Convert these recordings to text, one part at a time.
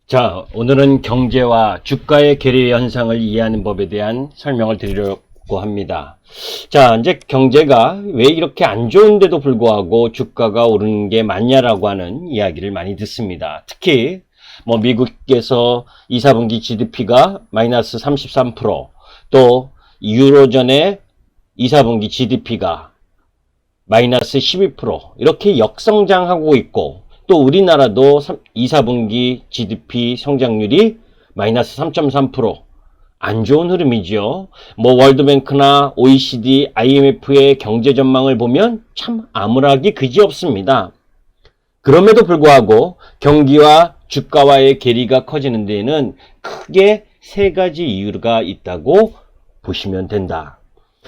자, 오늘은 경제와 주가의 괴리 현상을 이해하는 법에 대한 설명을 드리려고 합니다. 자, 이제 경제가 왜 이렇게 안 좋은데도 불구하고 주가가 오르는 게 맞냐라고 하는 이야기를 많이 듣습니다. 특히 미국에서 2, 4분기 GDP가 마이너스 33%, 또 유로존의 2, 4분기 GDP가 마이너스 12% 이렇게 역성장하고 있고, 또 우리나라도 2, 4분기 GDP 성장률이 마이너스 3.3%. 안 좋은 흐름이죠. 월드뱅크나 OECD, IMF의 경제 전망을 보면 참 암울하기 그지없습니다. 그럼에도 불구하고 경기와 주가와의 괴리가 커지는 데에는 크게 세 가지 이유가 있다고 보시면 된다.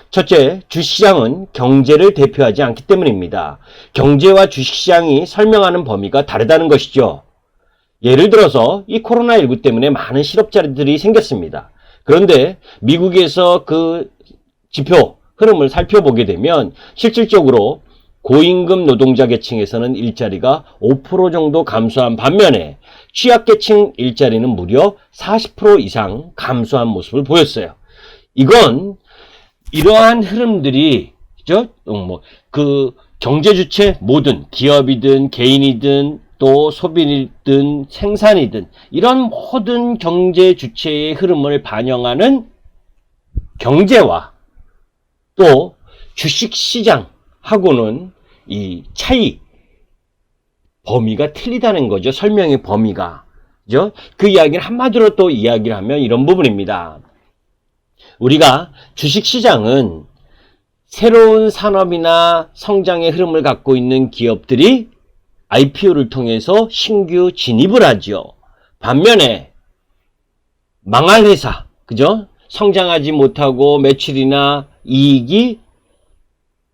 첫째, 주식시장은 경제를 대표하지 않기 때문입니다. 경제와 주식시장이 설명하는 범위가 다르다는 것이죠. 예를 들어서 이 코로나19 때문에 많은 실업자들이 생겼습니다. 그런데 미국에서 그 지표 흐름을 살펴보게 되면 실질적으로 고임금 노동자 계층에서는 일자리가 5% 정도 감소한 반면에 취약계층 일자리는 무려 40% 이상 감소한 모습을 보였어요. 이러한 흐름들이, 그죠? 그 경제 주체 모든 기업이든 개인이든 또 소비이든 생산이든 이런 모든 경제 주체의 흐름을 반영하는 경제와 또 주식 시장하고는 이 차이 범위가 틀리다는 거죠. 설명의 범위가. 그죠? 그 이야기를 한마디로 또 이야기를 하면 이런 부분입니다. 우리가 주식시장은 새로운 산업이나 성장의 흐름을 갖고 있는 기업들이 IPO를 통해서 신규 진입을 하죠. 반면에 망할 회사, 그죠? 성장하지 못하고 매출이나 이익이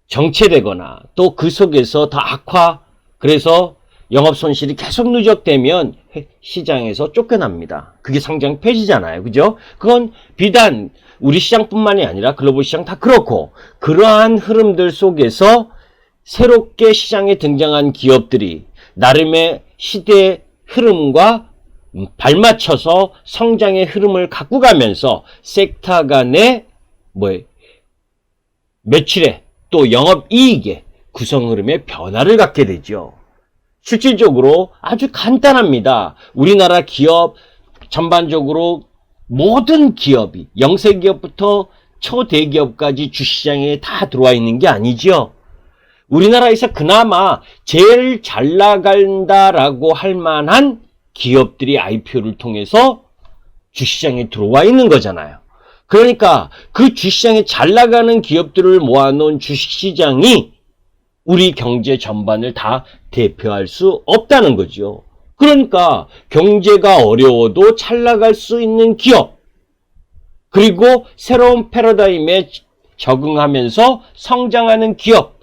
정체되거나 또 그 속에서 더 악화, 그래서 영업 손실이 계속 누적되면 시장에서 쫓겨납니다. 그게 성장 폐지잖아요. 그죠? 그건 비단 우리 시장뿐만이 아니라 글로벌 시장 다 그렇고, 그러한 흐름들 속에서 새롭게 시장에 등장한 기업들이 나름의 시대의 흐름과 발맞춰서 성장의 흐름을 갖고 가면서 섹터 간의 매출에 또 영업이익의 구성 흐름의 변화를 갖게 되죠. 실질적으로 아주 간단합니다. 우리나라 기업 전반적으로 모든 기업이 영세기업부터 초대기업까지 주시장에 다 들어와 있는 게 아니죠. 우리나라에서 그나마 제일 잘 나간다라고 할 만한 기업들이 IPO를 통해서 주시장에 들어와 있는 거잖아요. 그러니까 그 주시장에 잘 나가는 기업들을 모아놓은 주식시장이 우리 경제 전반을 다 대표할 수 없다는 거죠. 그러니까 경제가 어려워도 잘 나갈 수 있는 기업, 그리고 새로운 패러다임에 적응하면서 성장하는 기업.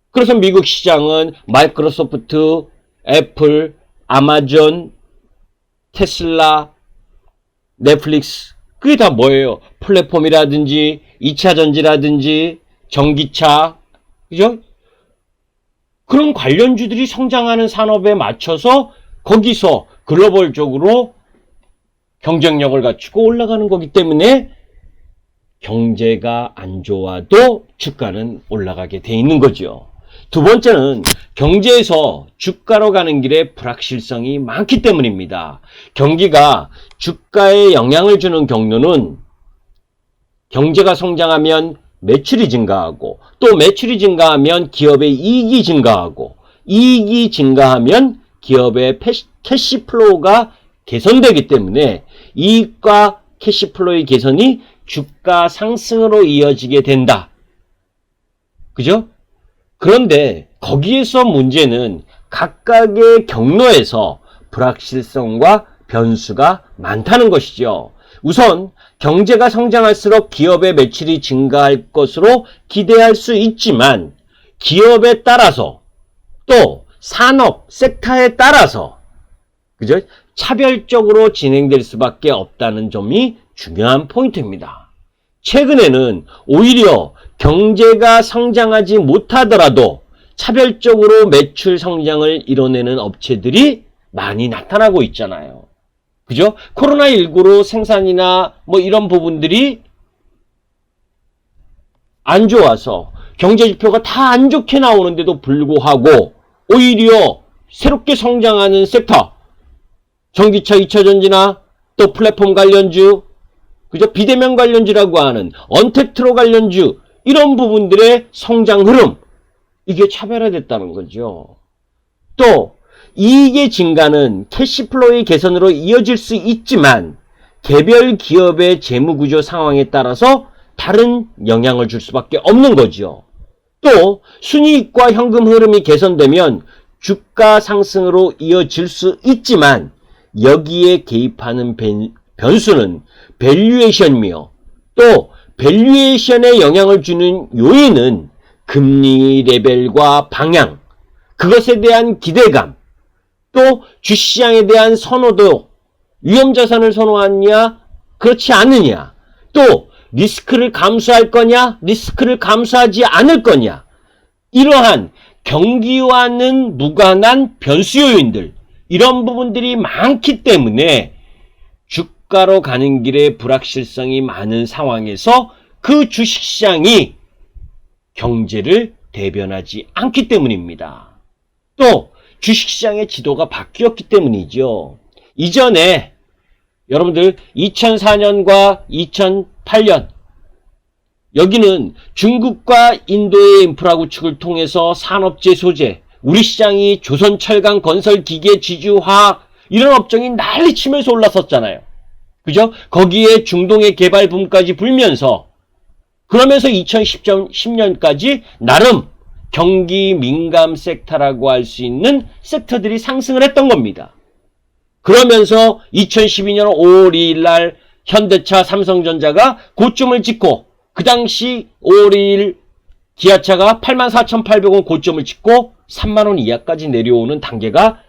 그래서 미국 시장은 마이크로소프트, 애플, 아마존, 테슬라, 넷플릭스, 그게 다 뭐예요? 플랫폼이라든지 2차 전지라든지 전기차, 그죠? 그런 관련주들이 성장하는 산업에 맞춰서 거기서 글로벌적으로 경쟁력을 갖추고 올라가는 거기 때문에 경제가 안 좋아도 주가는 올라가게 돼 있는 거죠. 두 번째는 경제에서 주가로 가는 길에 불확실성이 많기 때문입니다. 경기가 주가에 영향을 주는 경로는 경제가 성장하면 매출이 증가하고, 또 매출이 증가하면 기업의 이익이 증가하고, 이익이 증가하면 기업의 캐시플로우가 개선되기 때문에 이익과 캐시플로우의 개선이 주가 상승으로 이어지게 된다. 그죠? 그런데 거기에서 문제는 각각의 경로에서 불확실성과 변수가 많다는 것이죠. 우선 경제가 성장할수록 기업의 매출이 증가할 것으로 기대할 수 있지만, 기업에 따라서 또 산업 섹터에 따라서, 그죠? 차별적으로 진행될 수밖에 없다는 점이 중요한 포인트입니다. 최근에는 오히려 경제가 성장하지 못하더라도 차별적으로 매출 성장을 이뤄내는 업체들이 많이 나타나고 있잖아요. 그죠? 코로나19로 생산이나 뭐 이런 부분들이 안 좋아서 경제 지표가 다 안 좋게 나오는데도 불구하고 오히려 새롭게 성장하는 섹터, 전기차 2차전지나 또 플랫폼 관련주, 그죠? 비대면 관련주라고 하는 언택트로 관련주, 이런 부분들의 성장 흐름, 이게 차별화됐다는 거죠. 또 이익의 증가는 캐시플로우의 개선으로 이어질 수 있지만 개별 기업의 재무구조 상황에 따라서 다른 영향을 줄 수밖에 없는 거죠. 또 순이익과 현금 흐름이 개선되면 주가 상승으로 이어질 수 있지만 여기에 개입하는 변수는 밸류에이션이며 또 밸류에이션에 영향을 주는 요인은 금리 레벨과 방향, 그것에 대한 기대감, 또 주시장에 대한 선호도, 위험자산을 선호하느냐 그렇지 않느냐, 또 리스크를 감수할 거냐 리스크를 감수하지 않을 거냐, 이러한 경기와는 무관한 변수 요인들, 이런 부분들이 많기 때문에 주가로 가는 길에 불확실성이 많은 상황에서 그 주식시장이 경제를 대변하지 않기 때문입니다. 또 주식시장의 지도가 바뀌었기 때문이죠. 이전에 여러분들 2004년과 2008년 여기는 중국과 인도의 인프라 구축을 통해서 산업재 소재, 우리 시장이 조선철강, 건설, 기계, 지주화학 이런 업종이 난리치면서 올랐었잖아요. 그죠? 거기에 중동의 개발 붐까지 불면서, 그러면서 2010년까지 나름 경기 민감 섹터라고 할 수 있는 섹터들이 상승을 했던 겁니다. 그러면서 2012년 5월 2일 날 현대차, 삼성전자가 고점을 찍고, 그 당시 5월 2일 기아차가 84,800원 고점을 찍고 3만원 이하까지 내려오는 단계가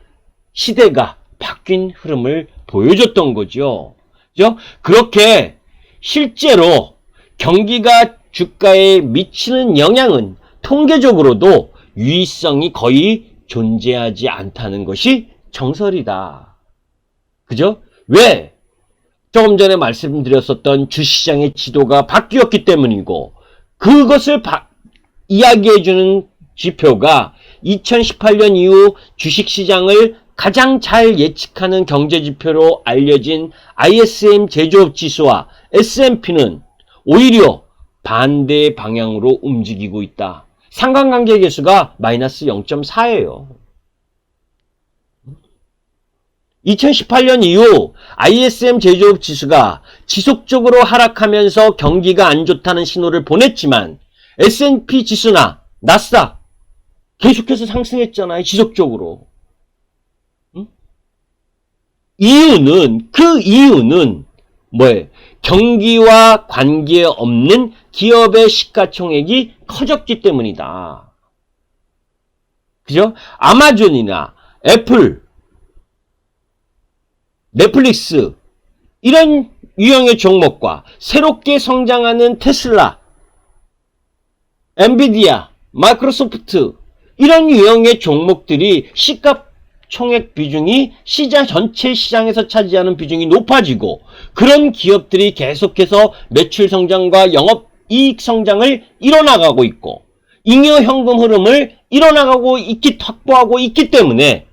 시대가 바뀐 흐름을 보여줬던 거죠. 그죠? 그렇게 실제로 경기가 주가에 미치는 영향은 통계적으로도 유의성이 거의 존재하지 않다는 것이 정설이다. 그죠? 왜? 조금 전에 말씀드렸었던 주시장의 지도가 바뀌었기 때문이고, 그것을 이야기해주는 지표가 2018년 이후 주식시장을 가장 잘 예측하는 경제지표로 알려진 ISM 제조업지수와 S&P는 오히려 반대 방향으로 움직이고 있다. 상관관계 계수가 마이너스 0.4예요. 2018년 이후 ISM 제조업 지수가 지속적으로 하락하면서 경기가 안 좋다는 신호를 보냈지만 S&P 지수나 나스닥 계속해서 상승했잖아요. 지속적으로. 그 이유는 뭐예요? 경기와 관계없는 기업의 시가총액이 커졌기 때문이다. 그죠? 아마존이나 애플, 넷플릭스 이런 유형의 종목과 새롭게 성장하는 테슬라, 엔비디아, 마이크로소프트 이런 유형의 종목들이 시가총액 비중이 시장 전체 시장에서 차지하는 비중이 높아지고, 그런 기업들이 계속해서 매출 성장과 영업이익 성장을 이뤄나가고 있고 잉여 현금 흐름을 이뤄나가고 확보하고 있기 때문에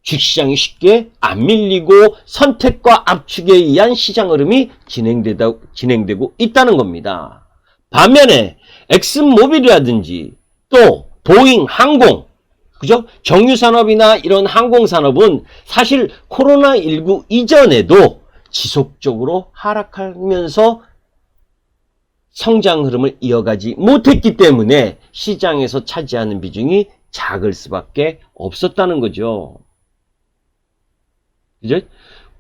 주식시장이 쉽게 안 밀리고 선택과 압축에 의한 시장 흐름이 진행되고 있다는 겁니다. 반면에 엑슨모빌이라든지 또 보잉 항공, 그죠? 정유산업이나 이런 항공산업은 사실 코로나19 이전에도 지속적으로 하락하면서 성장 흐름을 이어가지 못했기 때문에 시장에서 차지하는 비중이 작을 수밖에 없었다는 거죠. 그죠?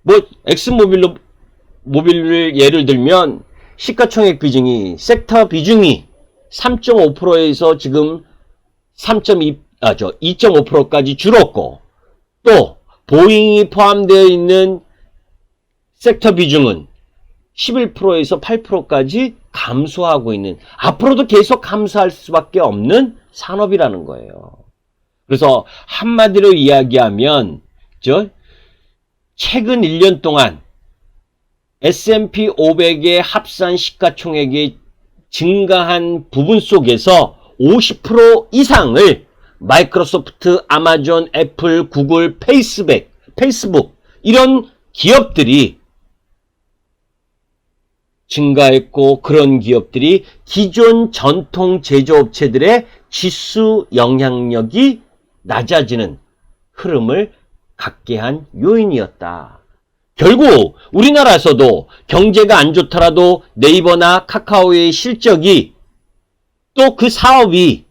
뭐 엑슨모빌을 예를 들면 시가총액 비중이, 섹터 비중이 3.5%에서 지금 2.5%까지 줄었고, 또 보잉이 포함되어 있는 섹터 비중은 11%에서 8%까지 감소하고 있는, 앞으로도 계속 감소할 수밖에 없는 산업이라는 거예요. 그래서 한마디로 이야기하면 최근 1년 동안 S&P 500의 합산 시가총액이 증가한 부분 속에서 50% 이상을 마이크로소프트, 아마존, 애플, 구글, 페이스북 이런 기업들이 증가했고, 그런 기업들이 기존 전통 제조업체들의 지수 영향력이 낮아지는 흐름을 갖게 한 요인이었다. 결국 우리나라에서도 경제가 안 좋더라도 네이버나 카카오의 실적이 또 그 사업이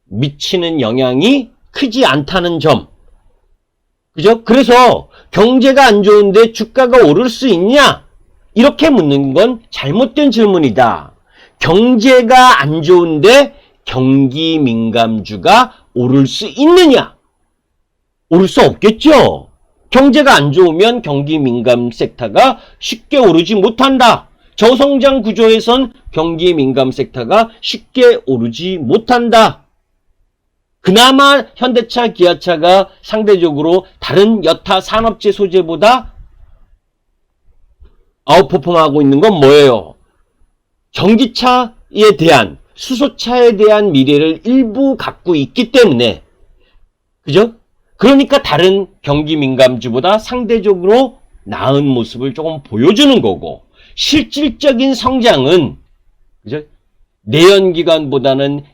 미치는 영향이 크지 않다는 점. 그죠? 그래서 경제가 안 좋은데 주가가 오를 수 있냐? 이렇게 묻는 건 잘못된 질문이다. 경제가 안 좋은데 경기 민감주가 오를 수 있느냐? 오를 수 없겠죠. 경제가 안 좋으면 경기 민감 섹터가 쉽게 오르지 못한다. 저성장 구조에선 경기 민감 섹터가 쉽게 오르지 못한다. 그나마 현대차, 기아차가 상대적으로 다른 여타 산업재 소재보다 아웃퍼폼하고 있는 건 뭐예요? 전기차에 대한, 수소차에 대한 미래를 일부 갖고 있기 때문에, 그죠? 그러니까 다른 경기 민감주보다 상대적으로 나은 모습을 조금 보여주는 거고, 실질적인 성장은, 그죠? 내연기관보다는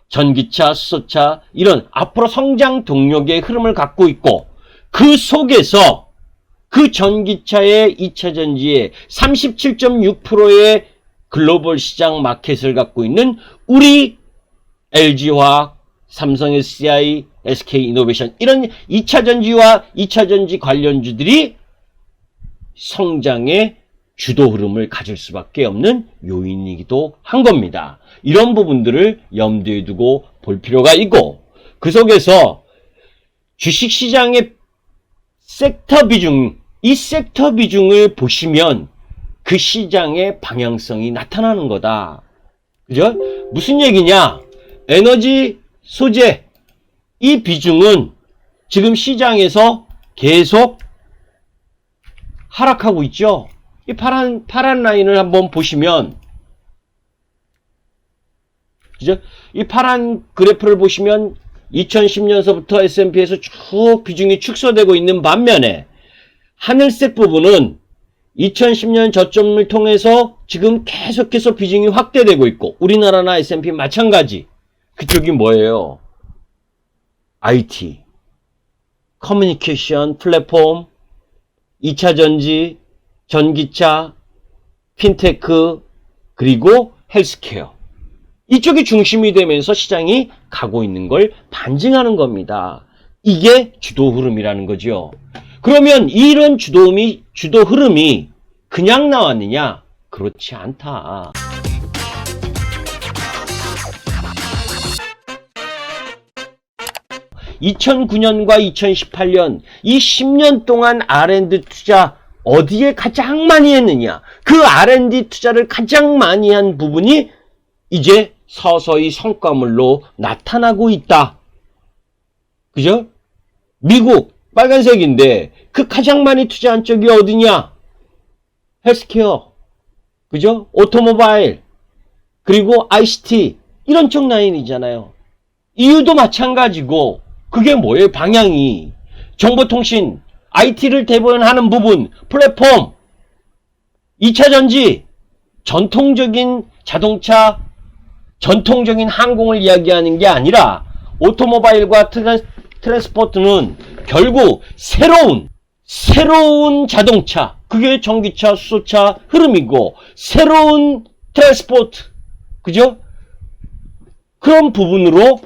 전기차, 수소차, 이런 앞으로 성장 동력의 흐름을 갖고 있고, 그 속에서 그 전기차의 2차 전지의 37.6%의 글로벌 시장 마켓을 갖고 있는 우리 LG화학, 삼성 SDI, SK이노베이션, 이런 2차 전지와 2차 전지 관련주들이 성장의 주도 흐름을 가질 수밖에 없는 요인이기도 한 겁니다. 이런 부분들을 염두에 두고 볼 필요가 있고, 그 속에서 주식시장의 섹터 비중, 이 섹터 비중을 보시면 그 시장의 방향성이 나타나는 거다. 그죠? 무슨 얘기냐? 에너지, 소재, 이 비중은 지금 시장에서 계속 하락하고 있죠? 이 파란 라인을 한번 보시면, 그죠? 이 파란 그래프를 보시면 2010년서부터 S&P에서 쭉 비중이 축소되고 있는 반면에 하늘색 부분은 2010년 저점을 통해서 지금 계속해서 비중이 확대되고 있고, 우리나라나 S&P 마찬가지. 그쪽이 뭐예요? IT, 커뮤니케이션 플랫폼, 2차 전지, 전기차, 핀테크, 그리고 헬스케어. 이쪽이 중심이 되면서 시장이 가고 있는 걸 반증하는 겁니다. 이게 주도 흐름이라는 거죠. 그러면 이런 주도 흐름이 그냥 나왔느냐? 그렇지 않다. (2009년과 2018년) 이 10년 동안 R&D 투자 어디에 가장 많이 했느냐? 그 R&D 투자를 가장 많이 한 부분이 이제 서서히 성과물로 나타나고 있다. 그죠? 미국 빨간색인데 그 가장 많이 투자한 쪽이 어디냐? 헬스케어, 그죠? 오토모바일, 그리고 ICT, 이런 쪽 라인이잖아요. 이유도 마찬가지고, 그게 뭐예요? 방향이 정보통신, IT를 대변하는 부분, 플랫폼, 2차 전지, 전통적인 자동차, 전통적인 항공을 이야기하는 게 아니라 오토모바일과 트랜스포트는 결국 새로운 자동차, 그게 전기차, 수소차 흐름이고, 새로운 트랜스포트, 그죠? 그런 부분으로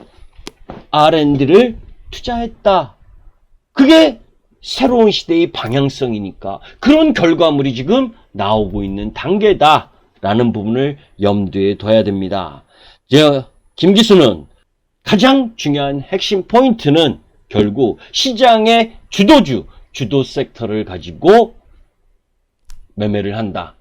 R&D를 투자했다. 그게 새로운 시대의 방향성이니까 그런 결과물이 지금 나오고 있는 단계다라는 부분을 염두에 둬야 됩니다. 김 기수는 가장 중요한 핵심 포인트는 결국 시장의 주도 섹터를 가지고 매매를 한다.